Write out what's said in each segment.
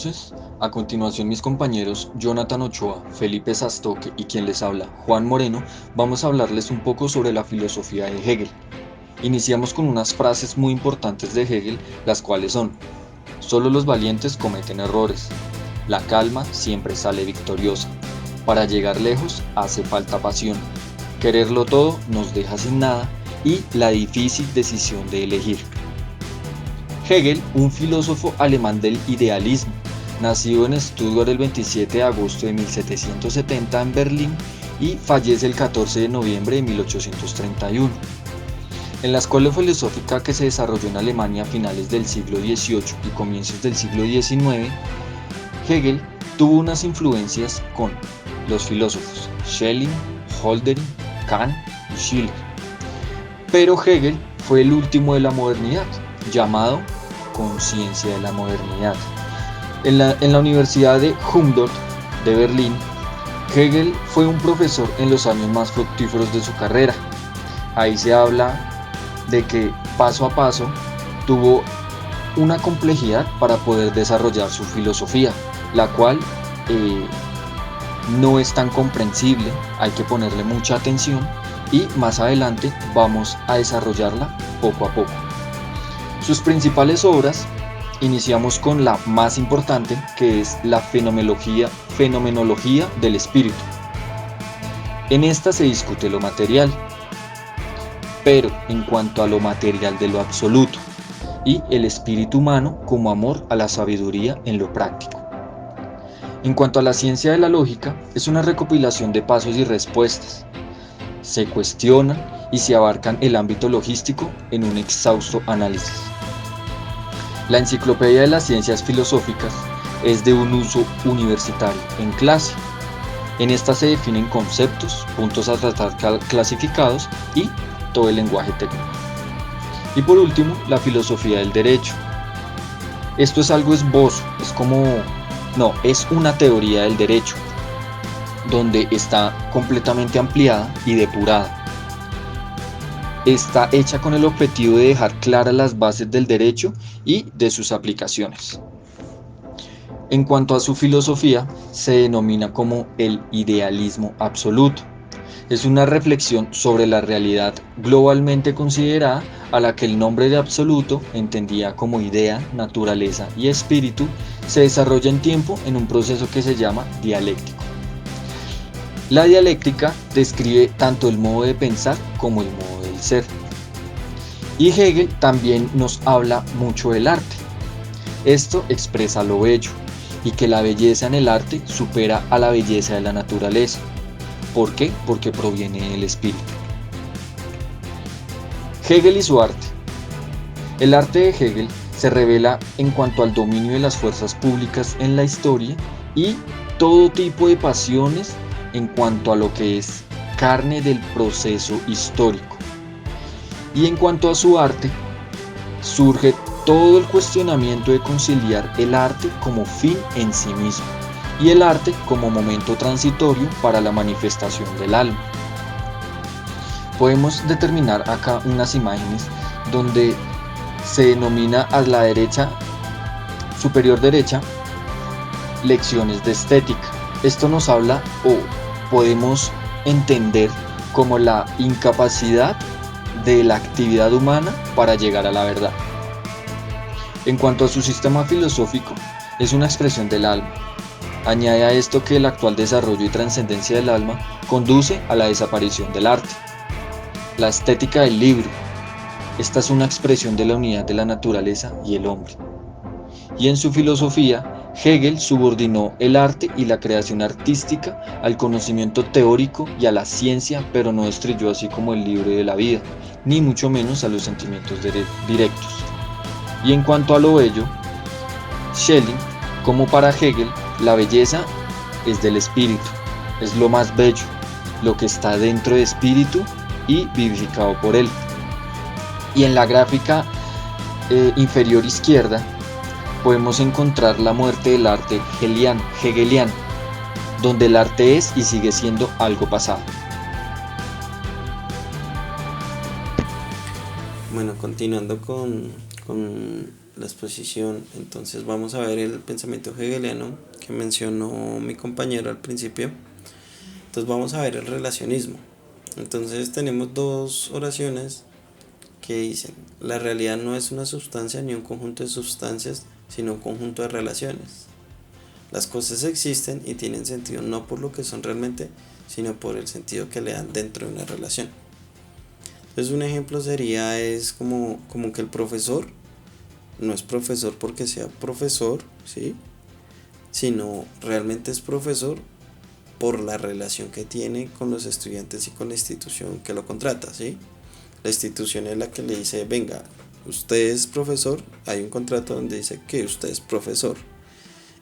noches. A continuación, mis compañeros Jonathan Ochoa, Felipe Sastoque y quien les habla, Juan Moreno, vamos a hablarles un poco sobre la filosofía de Hegel. Iniciamos con unas frases muy importantes de Hegel, las cuales son: solo los valientes cometen errores, la calma siempre sale victoriosa, para llegar lejos hace falta pasión, quererlo todo nos deja sin nada y la difícil decisión de elegir. Hegel, un filósofo alemán del idealismo, nacido en Stuttgart el 27 de agosto de 1770 en Berlín y fallece el 14 de noviembre de 1831. En la escuela filosófica que se desarrolló en Alemania a finales del siglo XVIII y comienzos del siglo XIX, Hegel tuvo unas influencias con los filósofos Schelling, Hölderlin, Kant y Schiller. Pero Hegel fue el último de la modernidad, llamado conciencia de la modernidad. En la Universidad de Humboldt de Berlín, Hegel fue un profesor en los años más fructíferos de su carrera. Ahí se habla de que paso a paso tuvo una complejidad para poder desarrollar su filosofía, la cual no es tan comprensible, hay que ponerle mucha atención y más adelante vamos a desarrollarla poco a poco. Sus principales obras, iniciamos con la más importante, que es la fenomenología del espíritu. En esta se discute lo material, pero en cuanto a lo material de lo absoluto, y el espíritu humano como amor a la sabiduría en lo práctico. En cuanto a la ciencia de la lógica, es una recopilación de pasos y respuestas. Se cuestionan y se abarcan el ámbito logístico en un exhausto análisis. La Enciclopedia de las Ciencias Filosóficas es de un uso universitario en clase. En esta se definen conceptos, puntos a tratar clasificados y todo el lenguaje técnico. Y por último, la filosofía del derecho. Esto es algo esbozo, es una teoría del derecho, donde está completamente ampliada y depurada. Está hecha con el objetivo de dejar claras las bases del derecho y de sus aplicaciones. En cuanto a su filosofía, se denomina como el idealismo absoluto. Es una reflexión sobre la realidad globalmente considerada, a la que el nombre de absoluto, entendida como idea, naturaleza y espíritu, se desarrolla en tiempo en un proceso que se llama dialéctico. La dialéctica describe tanto el modo de pensar como el modo del ser. Y Hegel también nos habla mucho del arte. Esto expresa lo bello, y que la belleza en el arte supera a la belleza de la naturaleza. ¿Por qué? Porque proviene del espíritu. Hegel y su arte. El arte de Hegel se revela en cuanto al dominio de las fuerzas públicas en la historia y todo tipo de pasiones en cuanto a lo que es carne del proceso histórico. Y en cuanto a su arte, surge todo el cuestionamiento de conciliar el arte como fin en sí mismo y el arte como momento transitorio para la manifestación del alma. Podemos determinar acá unas imágenes donde se denomina a la derecha, superior derecha, lecciones de estética. Esto nos habla o podemos entender como la incapacidad de la actividad humana para llegar a la verdad. En cuanto a su sistema filosófico, es una expresión del alma. Añade a esto que el actual desarrollo y trascendencia del alma conduce a la desaparición del arte. La estética del libro. Esta es una expresión de la unidad de la naturaleza y el hombre. Y en su filosofía, Hegel subordinó el arte y la creación artística al conocimiento teórico y a la ciencia, pero no destruyó así como el libro de la vida, ni mucho menos a los sentimientos directos. Y en cuanto a lo bello, Schelling, como para Hegel, la belleza es del espíritu, es lo más bello, lo que está dentro de espíritu y vivificado por él. Y en la gráfica inferior izquierda podemos encontrar la muerte del arte hegeliano, donde el arte es y sigue siendo algo pasado. Bueno, continuando con la exposición. Entonces vamos a ver el pensamiento hegeliano que mencionó mi compañero al principio. Entonces vamos a ver el relacionismo. Entonces tenemos dos oraciones que dicen: la realidad no es una sustancia ni un conjunto de sustancias, sino un conjunto de relaciones. Las cosas existen y tienen sentido no por lo que son realmente, sino por el sentido que le dan dentro de una relación. Entonces un ejemplo sería es como que el profesor no es profesor porque sea profesor, ¿sí? Sino realmente es profesor por la relación que tiene con los estudiantes y con la institución que lo contrata, ¿sí? La institución es la que le dice: venga, usted es profesor, hay un contrato donde dice que usted es profesor.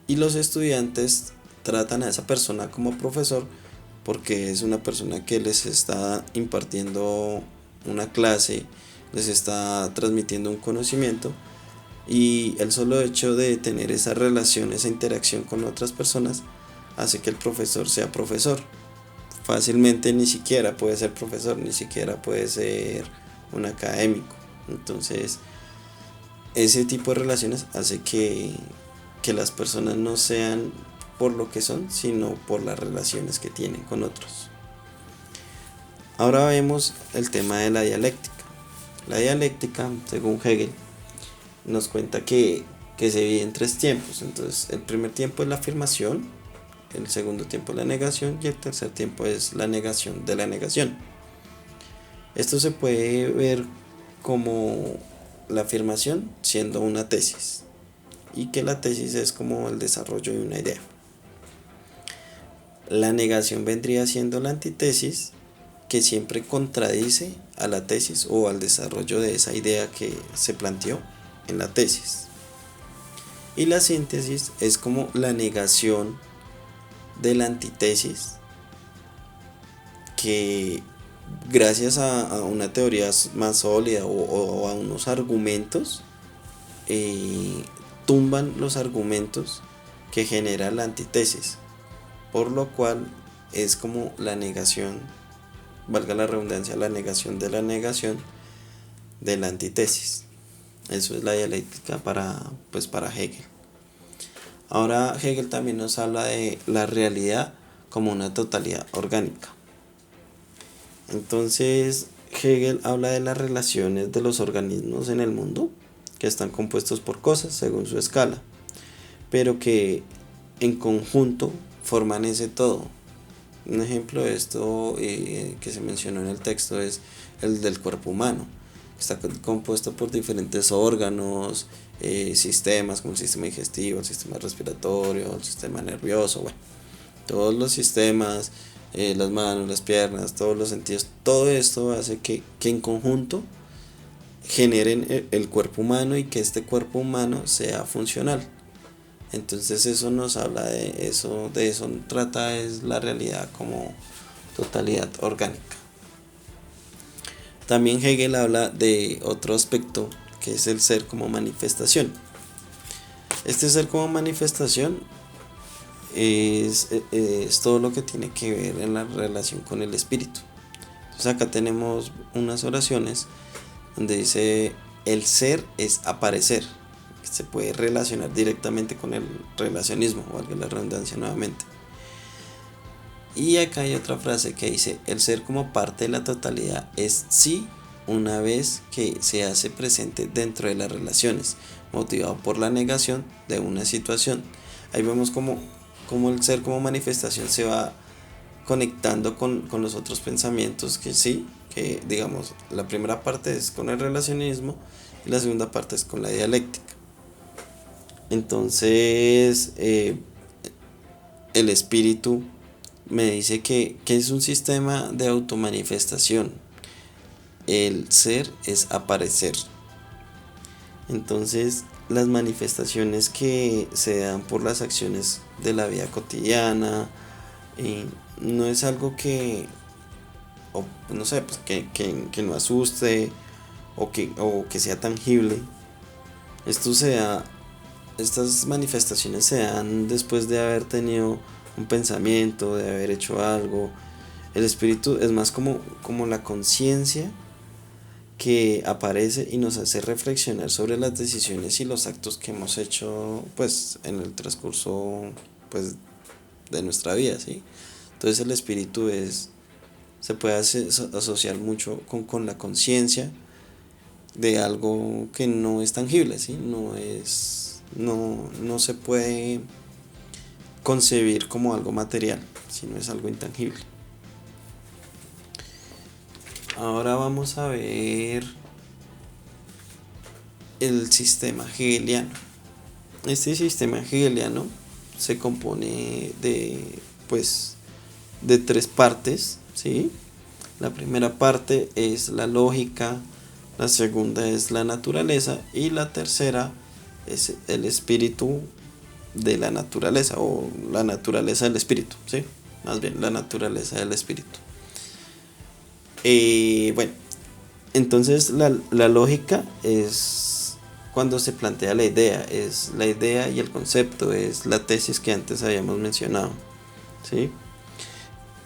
Y los estudiantes tratan a esa persona como profesor porque es una persona que les está impartiendo una clase, les está transmitiendo un conocimiento, y el solo hecho de tener esa relación, esa interacción con otras personas, hace que el profesor sea profesor. Fácilmente ni siquiera puede ser profesor, ni siquiera puede ser un académico. Entonces, ese tipo de relaciones hace que las personas no sean por lo que son, sino por las relaciones que tienen con otros. Ahora vemos el tema de la dialéctica. La dialéctica, según Hegel, nos cuenta que se divide en tres tiempos. Entonces, el primer tiempo es la afirmación, el segundo tiempo es la negación y el tercer tiempo es la negación de la negación. Esto se puede ver como la afirmación siendo una tesis, y que la tesis es como el desarrollo de una idea. La negación vendría siendo la antítesis, que siempre contradice a la tesis o al desarrollo de esa idea que se planteó en la tesis. Y la síntesis es como la negación de la antítesis, que gracias a una teoría más sólida o a unos argumentos, eh, tumban los argumentos que genera la antítesis, por lo cual es como la negación, valga la redundancia, la negación de la antítesis. Eso es la dialéctica para Hegel. Ahora Hegel también nos habla de la realidad como una totalidad orgánica. Entonces Hegel habla de las relaciones de los organismos en el mundo, que están compuestos por cosas según su escala, pero que en conjunto forman ese todo. Un ejemplo de esto que se mencionó en el texto es el del cuerpo humano, que está compuesto por diferentes órganos, sistemas como el sistema digestivo, el sistema respiratorio, el sistema nervioso, bueno, todos los sistemas, las manos, las piernas, todos los sentidos. Todo esto hace que en conjunto generen el cuerpo humano y que este cuerpo humano sea funcional. Entonces eso nos habla de eso trata es la realidad como totalidad orgánica. También Hegel habla de otro aspecto, que es el ser como manifestación. Este ser como manifestación es todo lo que tiene que ver en la relación con el espíritu. Entonces acá tenemos unas oraciones donde dice: el ser es aparecer, que se puede relacionar directamente con el relacionismo, valga la redundancia nuevamente. Y acá hay otra frase que dice: el ser como parte de la totalidad es sí, una vez que se hace presente dentro de las relaciones, motivado por la negación de una situación. Ahí vemos como el ser como manifestación se va conectando con los otros pensamientos, que sí, que digamos, la primera parte es con el relacionismo y la segunda parte es con la dialéctica. Entonces, el espíritu me dice que es un sistema de automanifestación. El ser es aparecer. Entonces, las manifestaciones que se dan por las acciones de la vida cotidiana, no es algo o no sé, pues que no asuste o que sea tangible. Estas manifestaciones se dan después de haber tenido un pensamiento, de haber hecho algo. El espíritu es más como la conciencia que aparece y nos hace reflexionar sobre las decisiones y los actos que hemos hecho pues en el transcurso pues de nuestra vida, ¿sí? Entonces el espíritu se puede asociar mucho con la conciencia de algo que no es tangible, ¿sí? No se puede concebir como algo material, sino es algo intangible. Ahora vamos a ver el sistema hegeliano. Este sistema hegeliano se compone de tres partes, ¿sí? La primera parte es la lógica, la segunda es la naturaleza y la tercera es el espíritu de la naturaleza o la naturaleza del espíritu, ¿sí? Más bien la naturaleza del espíritu. Bueno, entonces la lógica es cuando se plantea la idea, es la idea y el concepto, es la tesis que antes habíamos mencionado, ¿sí?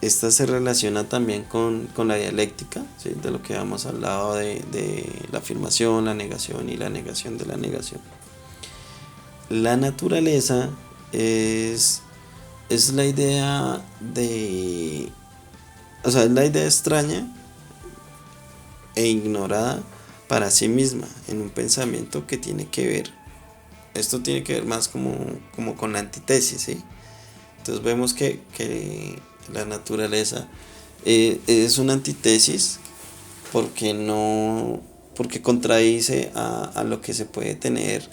Esta se relaciona también con la dialéctica, ¿sí? De lo que habíamos hablado de la afirmación, la negación y la negación de la negación. La naturaleza es la idea o sea, es la idea extraña e ignorada para sí misma en un pensamiento que tiene que ver, esto tiene que ver más como con la antítesis, ¿sí? Entonces vemos que la naturaleza es una antítesis porque contradice a lo que se puede tener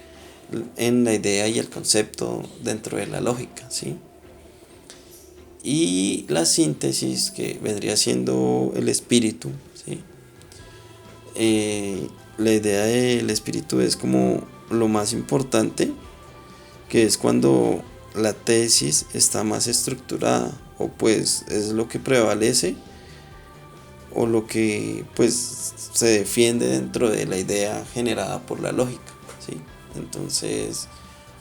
en la idea y el concepto dentro de la lógica, ¿sí? Y la síntesis, que vendría siendo el espíritu, ¿sí? La idea del espíritu es como lo más importante, que es cuando la tesis está más estructurada o pues es lo que prevalece o lo que pues se defiende dentro de la idea generada por la lógica, ¿sí? Entonces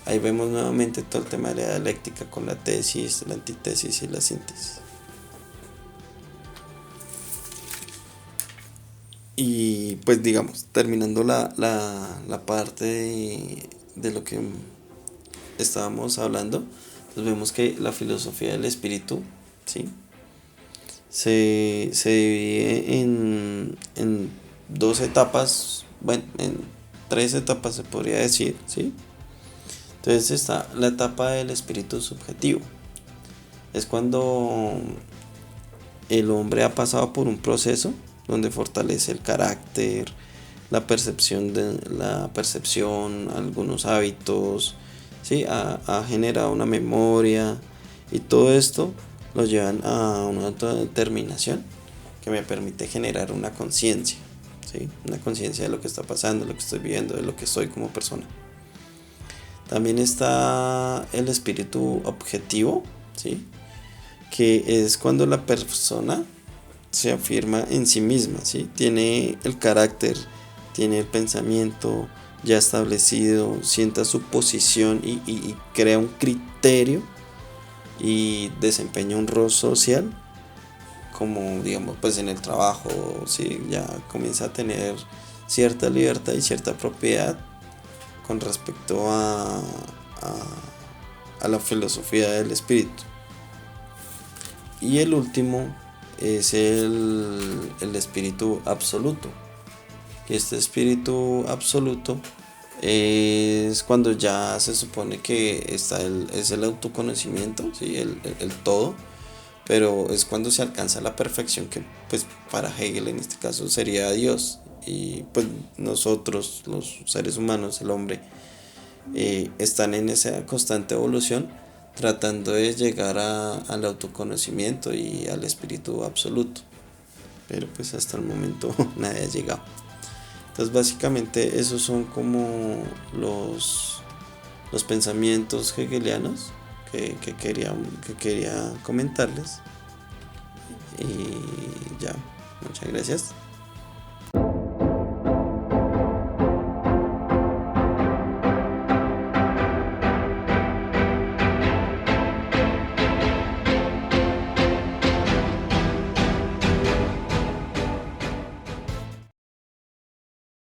ahí vemos nuevamente todo el tema de la dialéctica con la tesis, la antítesis y la síntesis. Y pues digamos, terminando la parte de lo que estábamos hablando, pues vemos que la filosofía del espíritu, ¿sí? Se divide en dos etapas, bueno, en tres etapas se podría decir, ¿sí? Entonces está la etapa del espíritu subjetivo. Es cuando el hombre ha pasado por un proceso donde fortalece el carácter, la percepción, algunos hábitos, ¿sí? Ha generado una memoria y todo esto lo llevan a una autodeterminación que me permite generar una conciencia, ¿sí? Una conciencia de lo que está pasando, de lo que estoy viviendo, de lo que soy como persona. También está el espíritu objetivo, ¿sí? Que es cuando la persona se afirma en sí misma, ¿sí? Tiene el carácter, tiene el pensamiento ya establecido, sienta su posición y crea un criterio y desempeña un rol social, como digamos pues en el trabajo, ¿sí? Ya comienza a tener cierta libertad y cierta propiedad con respecto a la filosofía del espíritu. Y el último es el espíritu absoluto. Y este espíritu absoluto es cuando ya se supone que es el autoconocimiento, ¿sí? El todo, pero es cuando se alcanza la perfección que pues para Hegel en este caso sería Dios. Y pues nosotros, los seres humanos, el hombre, están en esa constante evolución tratando de llegar al autoconocimiento y al espíritu absoluto, pero pues hasta el momento nadie ha llegado. Entonces básicamente esos son como los pensamientos hegelianos que quería comentarles y ya, muchas gracias.